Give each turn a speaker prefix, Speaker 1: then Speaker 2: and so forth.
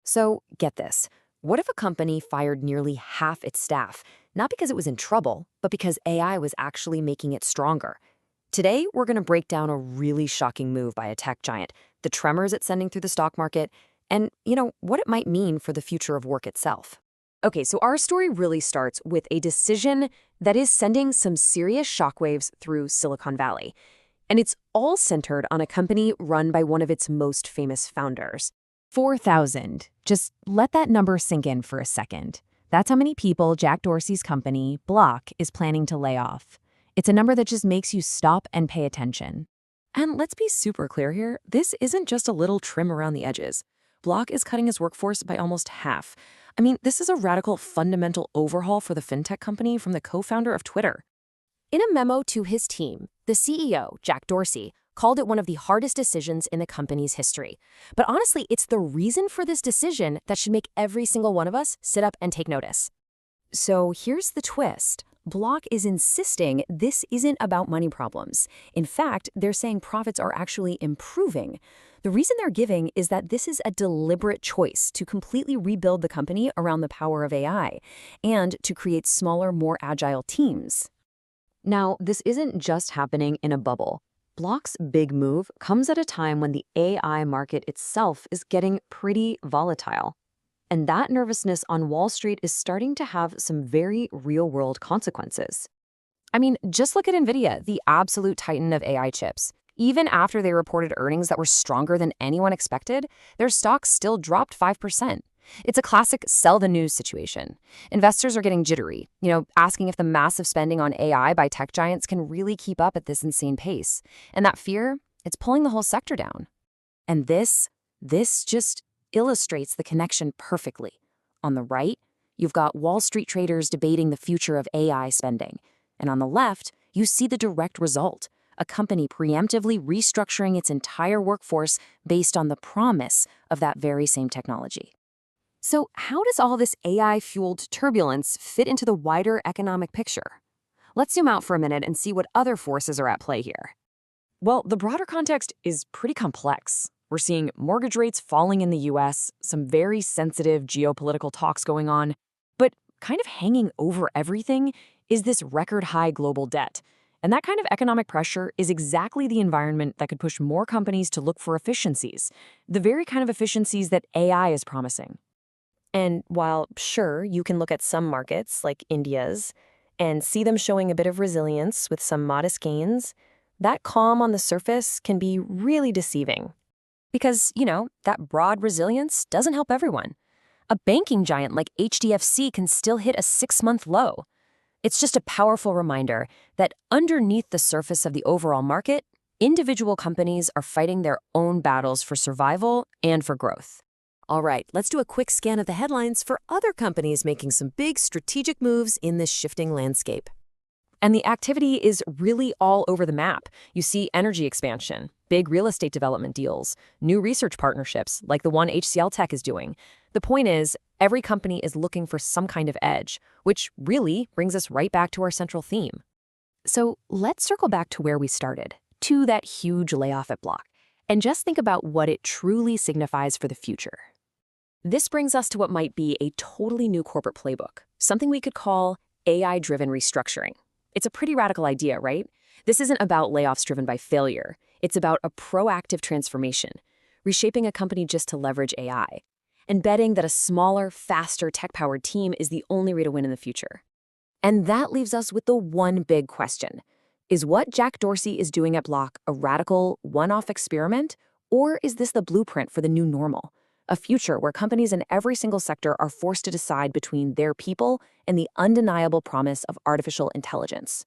Speaker 1: So, get this. What if a company fired nearly half its staff, not because it was in trouble, but because AI was actually making it stronger? Today, we're going to break down a really shocking move by a tech giant, the tremors it's sending through the stock market, and, what it might mean for the future of work itself. Okay, so our story really starts with a decision that is sending some serious shockwaves through Silicon Valley. And it's all centered on a company run by one of its most famous founders. 4,000. Just let that number sink in for a second. That's how many people Jack Dorsey's company, Block, is planning to lay off. It's a number that just makes you stop and pay attention. And let's be super clear here, this isn't just a little trim around the edges. Block is cutting his workforce by almost half. I mean, this is a radical, fundamental overhaul for the fintech company from the co-founder of Twitter. In a memo to his team, the CEO, Jack Dorsey, called it one of the hardest decisions in the company's history. But honestly, it's the reason for this decision that should make every single one of us sit up and take notice. So here's the twist. Block is insisting this isn't about money problems. In fact, they're saying profits are actually improving. The reason they're giving is that this is a deliberate choice to completely rebuild the company around the power of AI and to create smaller, more agile teams. Now, this isn't just happening in a bubble. Block's big move comes at a time when the AI market itself is getting pretty volatile. And that nervousness on Wall Street is starting to have some very real-world consequences. I mean, just look at NVIDIA, the absolute titan of AI chips. Even after they reported earnings that were stronger than anyone expected, their stock still dropped 5%. It's a classic sell the news situation. Investors are getting jittery, asking if the massive spending on AI by tech giants can really keep up at this insane pace. And that fear, it's pulling the whole sector down. And this just illustrates the connection perfectly. On the right, you've got Wall Street traders debating the future of AI spending. And on the left, you see the direct result, a company preemptively restructuring its entire workforce based on the promise of that very same technology. So how does all this AI-fueled turbulence fit into the wider economic picture? Let's zoom out for a minute and see what other forces are at play here. Well, the broader context is pretty complex. We're seeing mortgage rates falling in the US, some very sensitive geopolitical talks going on, but kind of hanging over everything is this record-high global debt. And that kind of economic pressure is exactly the environment that could push more companies to look for efficiencies, the very kind of efficiencies that AI is promising. And while, sure, you can look at some markets, like India's, and see them showing a bit of resilience with some modest gains, that calm on the surface can be really deceiving. Because, that broad resilience doesn't help everyone. A banking giant like HDFC can still hit a 6-month low. It's just a powerful reminder that underneath the surface of the overall market, individual companies are fighting their own battles for survival and for growth. All right, let's do a quick scan of the headlines for other companies making some big strategic moves in this shifting landscape. And the activity is really all over the map. You see energy expansion, big real estate development deals, new research partnerships like the one HCL Tech is doing. The point is, every company is looking for some kind of edge, which really brings us right back to our central theme. So let's circle back to where we started, to that huge layoff at Block, and just think about what it truly signifies for the future. This brings us to what might be a totally new corporate playbook, something we could call AI-driven restructuring. It's a pretty radical idea, right? This isn't about layoffs driven by failure. It's about a proactive transformation, reshaping a company just to leverage AI, and betting that a smaller, faster, tech-powered team is the only way to win in the future. And that leaves us with the one big question. Is what Jack Dorsey is doing at Block a radical, one-off experiment, or is this the blueprint for the new normal? A future where companies in every single sector are forced to decide between their people and the undeniable promise of artificial intelligence.